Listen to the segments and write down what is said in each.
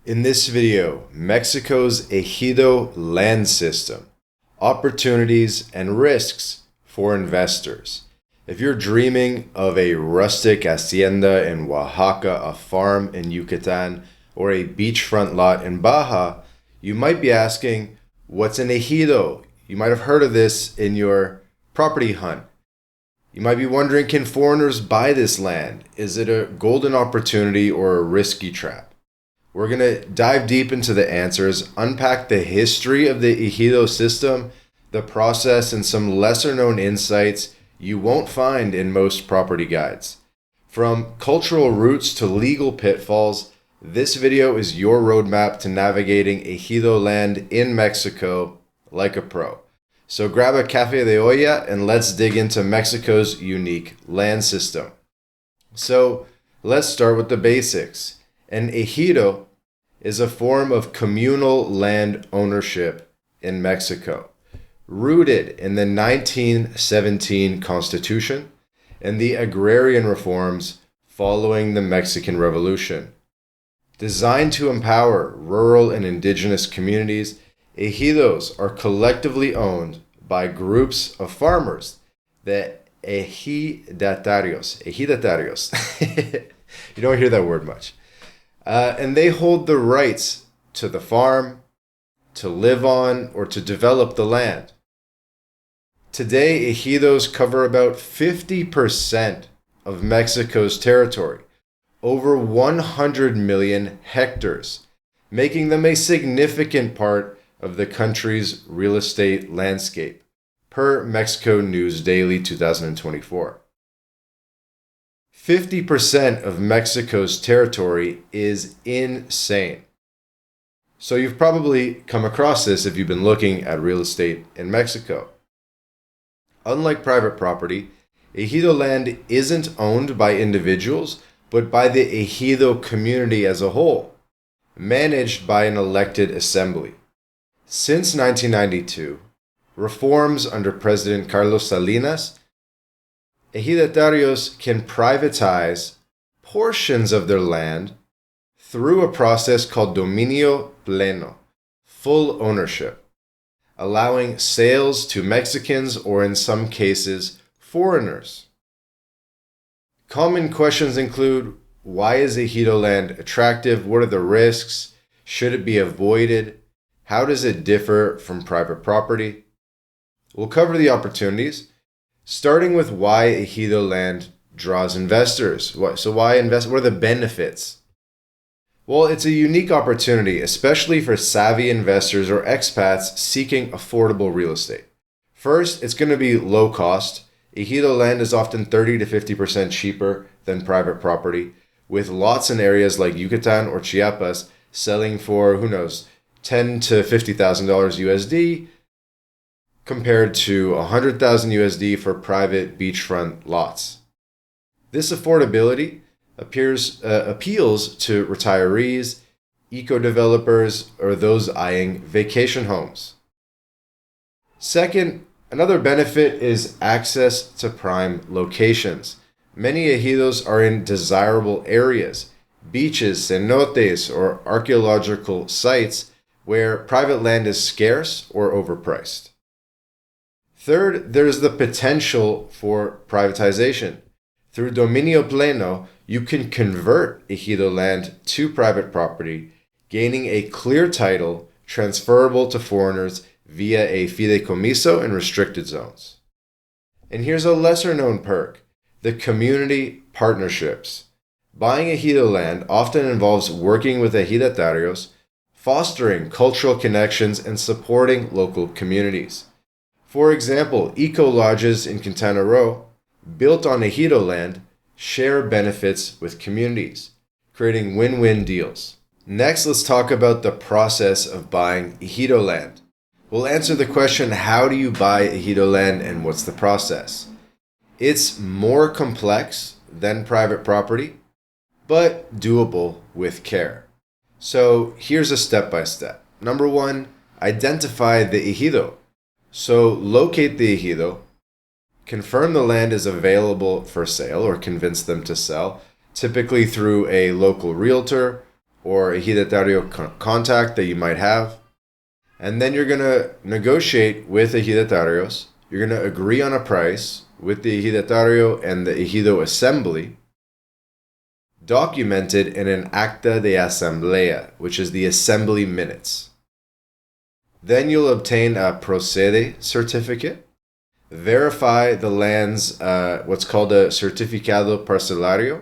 In this video, Mexico's Ejido land system, opportunities and risks for investors. If you're dreaming of a rustic hacienda in Oaxaca, a farm in Yucatan, or a beachfront lot in Baja, you might be asking, what's an ejido? You might have heard of this in your property hunt. You might be wondering, can foreigners buy this land? Is it a golden opportunity or a risky trap? We're going to dive deep into the answers, unpack the history of the ejido system, the process, and some lesser known insights you won't find in most property guides. From cultural roots to legal pitfalls, this video is your roadmap to navigating ejido land in Mexico like a pro. So grab a café de olla and let's dig into Mexico's unique land system. So let's start with the basics. An ejido is a form of communal land ownership in Mexico, rooted in the 1917 Constitution and the agrarian reforms following the Mexican Revolution. Designed to empower rural and indigenous communities, ejidos are collectively owned by groups of farmers, the ejidatarios. You don't hear that word much. And they hold the rights to the farm, to live on, or to develop the land. Today, ejidos cover about 50% of Mexico's territory, over 100 million hectares, making them a significant part of the country's real estate landscape, per Mexico News Daily 2024. 50% of Mexico's territory is insane. So you've probably come across this if you've been looking at real estate in Mexico. Unlike private property, ejido land isn't owned by individuals, but by the ejido community as a whole, managed by an elected assembly. Since 1992, reforms under President Carlos Salinas, ejidatarios can privatize portions of their land through a process called dominio pleno, full ownership, allowing sales to Mexicans or in some cases, foreigners. Common questions include, why is ejido land attractive? What are the risks? Should it be avoided? How does it differ from private property? We'll cover the opportunities, starting with why ejido land draws investors. So why invest? What are the benefits? Well, it's a unique opportunity, especially for savvy investors or expats seeking affordable real estate. First, it's going to be low cost. Ejido land is often 30 to 50% cheaper than private property, with lots in areas like Yucatan or Chiapas selling for, $10,000 to $50,000 USD, compared to $100,000 USD for private beachfront lots. This affordability appeals to retirees, eco-developers, or those eyeing vacation homes. Second, another benefit is access to prime locations. Many ejidos are in desirable areas, beaches, cenotes, or archaeological sites where private land is scarce or overpriced. Third, there's the potential for privatization. Through dominio pleno, you can convert ejido land to private property, gaining a clear title transferable to foreigners via a fideicomiso in restricted zones. And here's a lesser known perk, the community partnerships. Buying ejido land often involves working with ejidatarios, fostering cultural connections, and supporting local communities. For example, eco-lodges in Quintana Roo, built on ejido land, share benefits with communities, creating win-win deals. Next, let's talk about the process of buying ejido land. We'll answer the question, how do you buy ejido land and what's the process? It's more complex than private property, but doable with care. So here's a step-by-step. Number one, identify the ejido. So locate the ejido, confirm the land is available for sale or convince them to sell, typically through a local realtor or ejidatario contact that you might have. And then you're going to negotiate with ejidatarios. You're going to agree on a price with the ejidatario and the ejido assembly, documented in an acta de asamblea, which is the assembly minutes. Then you'll obtain a procede certificate, verify the land's what's called a certificado parcelario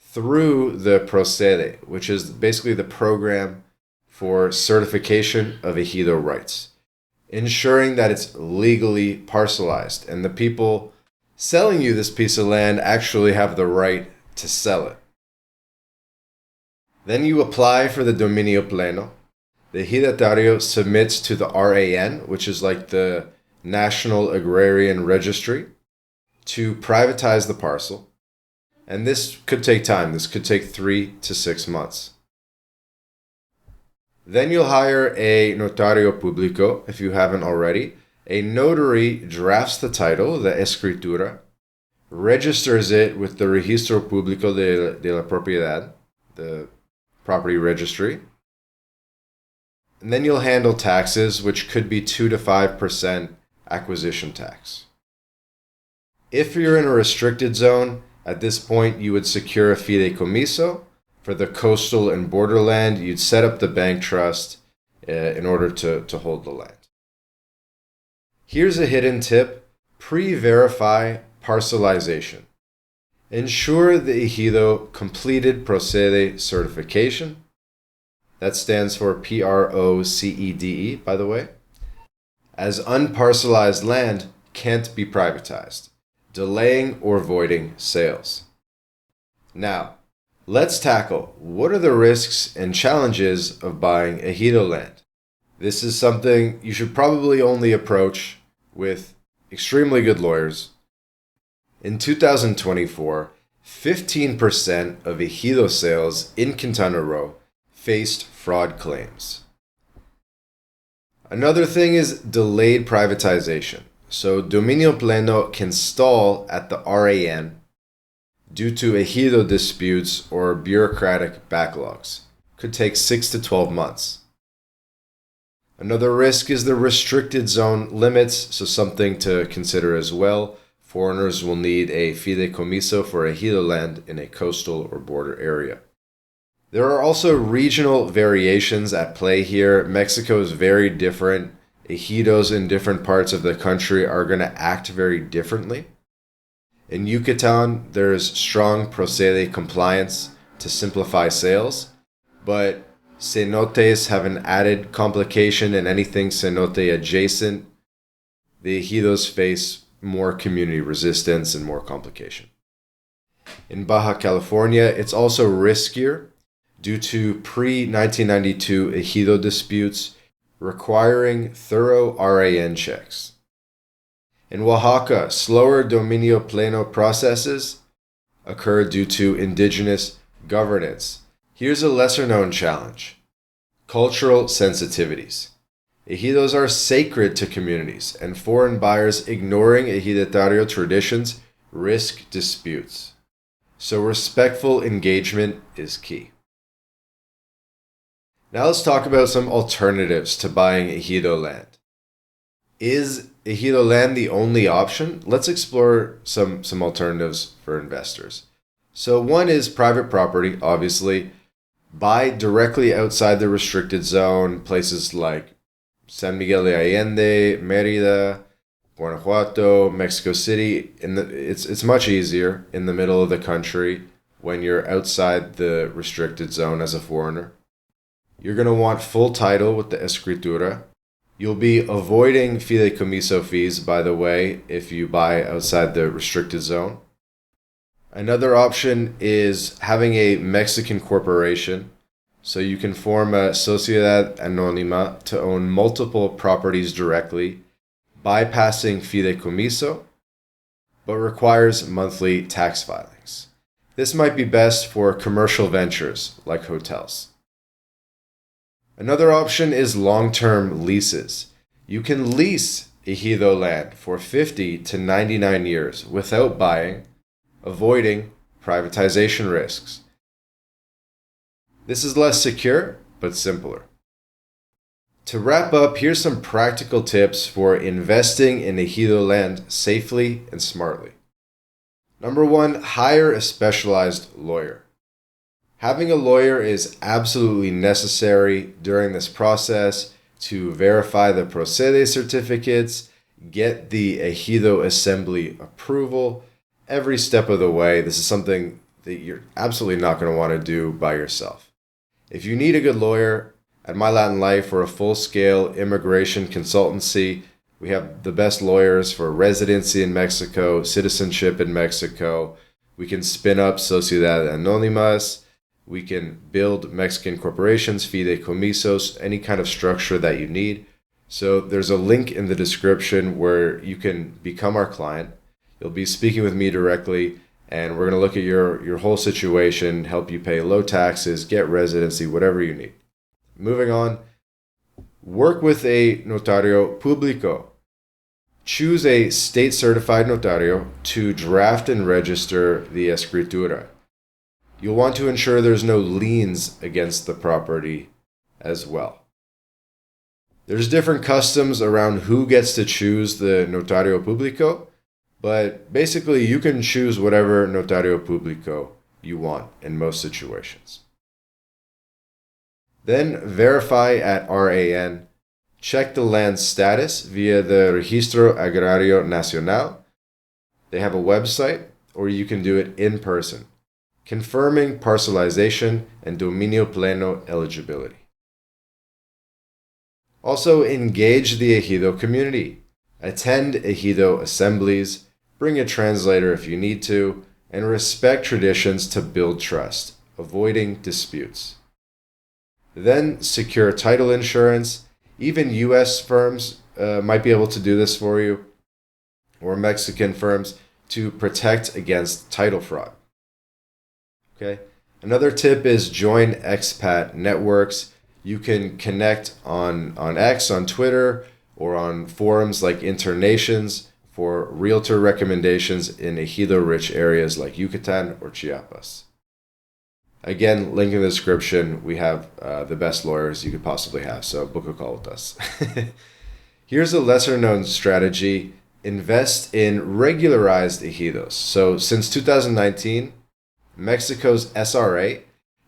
through the procede, which is basically the program for certification of ejido rights, ensuring that it's legally parcelized and the people selling you this piece of land actually have the right to sell it. Then you apply for the dominio pleno. The ejidatario submits to the RAN, which is like the National Agrarian Registry, to privatize the parcel. And this could take time. This could take 3 to 6 months. Then you'll hire a Notario Publico, if you haven't already. A notary drafts the title, the escritura, registers it with the Registro Público de la Propiedad, the property registry. And then you'll handle taxes, which could be 2 to 5% acquisition tax. If you're in a restricted zone, at this point you would secure a fideicomiso. For the coastal and borderland, you'd set up the bank trust in order to hold the land. Here's a hidden tip: pre-verify parcelization. Ensure the ejido completed procede certification. That stands for PROCEDE, by the way, as unparcelized land can't be privatized, delaying or voiding sales. Now, let's tackle what are the risks and challenges of buying ejido land. This is something you should probably only approach with extremely good lawyers. In 2024, 15% of ejido sales in Quintana Roo faced fraud claims. Another thing is delayed privatization. So dominio pleno can stall at the RAN due to ejido disputes or bureaucratic backlogs. Could take 6 to 12 months. Another risk is the restricted zone limits, so something to consider as well. Foreigners will need a fideicomiso for ejido land in a coastal or border area. There are also regional variations at play here. Mexico is very different. Ejidos in different parts of the country are going to act very differently. In Yucatan, there is strong procede compliance to simplify sales, but cenotes have an added complication, and anything cenote adjacent, the ejidos face more community resistance and more complication. In Baja California, it's also riskier due to pre-1992 ejido disputes requiring thorough RAN checks. In Oaxaca, slower dominio pleno processes occur due to indigenous governance. Here's a lesser-known challenge: cultural sensitivities. Ejidos are sacred to communities, and foreign buyers ignoring ejidatario traditions risk disputes. So respectful engagement is key. Now let's talk about some alternatives to buying ejido land. Is ejido land the only option? Let's explore some alternatives for investors. So one is private property, obviously. Buy directly outside the restricted zone, places like San Miguel de Allende, Mérida, Guanajuato, Mexico City. It's much easier in the middle of the country when you're outside the restricted zone as a foreigner. You're going to want full title with the escritura. You'll be avoiding fideicomiso fees, by the way, if you buy outside the restricted zone. Another option is having a Mexican corporation, so you can form a sociedad anónima to own multiple properties directly, bypassing fideicomiso, but requires monthly tax filings. This might be best for commercial ventures like hotels. Another option is long-term leases. You can lease ejido land for 50 to 99 years without buying, avoiding privatization risks. This is less secure, but simpler. To wrap up, here's some practical tips for investing in ejido land safely and smartly. Number 1, hire a specialized lawyer. Having a lawyer is absolutely necessary during this process to verify the procede certificates, get the ejido assembly approval, every step of the way. This is something that you're absolutely not going to want to do by yourself. If you need a good lawyer, at MyLatinLife, we're a full-scale immigration consultancy. We have the best lawyers for residency in Mexico, citizenship in Mexico. We can spin up Sociedad Anónimas. We can build Mexican corporations, fideicomisos, any kind of structure that you need. So there's a link in the description where you can become our client. You'll be speaking with me directly, and we're going to look at your whole situation, help you pay low taxes, get residency, whatever you need. Moving on, work with a Notario Publico. Choose a state-certified notario to draft and register the escritura. You'll want to ensure there's no liens against the property as well. There's different customs around who gets to choose the Notario Publico, but basically you can choose whatever Notario Publico you want in most situations. Then verify at RAN. Check the land status via the Registro Agrario Nacional. They have a website, or you can do it in person, confirming parcelization and dominio pleno eligibility. Also, engage the ejido community. Attend ejido assemblies, bring a translator if you need to, and respect traditions to build trust, avoiding disputes. Then secure title insurance. Even U.S. firms might be able to do this for you, or Mexican firms, to protect against title fraud. Okay. Another tip is join expat networks. You can connect on X, on Twitter, or on forums like Internations for realtor recommendations in ejido-rich areas like Yucatan or Chiapas. Again, link in the description. We have the best lawyers you could possibly have, so book a call with us. Here's a lesser-known strategy. Invest in regularized ejidos. So since 2019, Mexico's SRA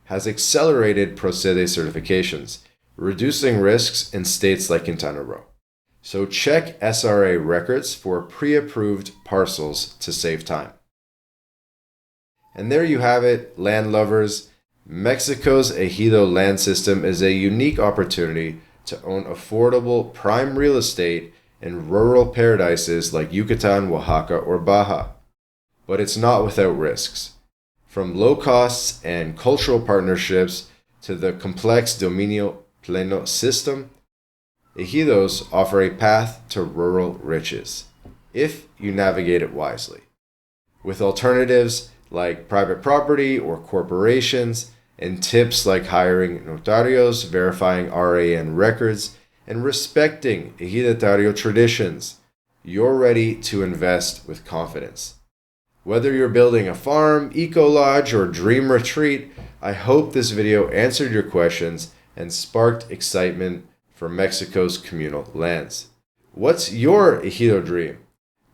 has accelerated procede certifications, reducing risks in states like Quintana Roo. So check SRA records for pre-approved parcels to save time. And there you have it, land lovers. Mexico's ejido land system is a unique opportunity to own affordable prime real estate in rural paradises like Yucatan, Oaxaca, or Baja. But it's not without risks. From low costs and cultural partnerships to the complex dominio pleno system, ejidos offer a path to rural riches, if you navigate it wisely. With alternatives like private property or corporations, and tips like hiring notarios, verifying RAN records, and respecting ejidatario traditions, you're ready to invest with confidence. Whether you're building a farm, eco-lodge, or dream retreat, I hope this video answered your questions and sparked excitement for Mexico's communal lands. What's your ejido dream?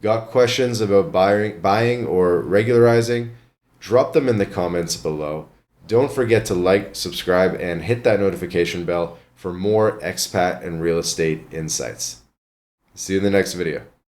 Got questions about buying or regularizing? Drop them in the comments below. Don't forget to like, subscribe, and hit that notification bell for more expat and real estate insights. See you in the next video.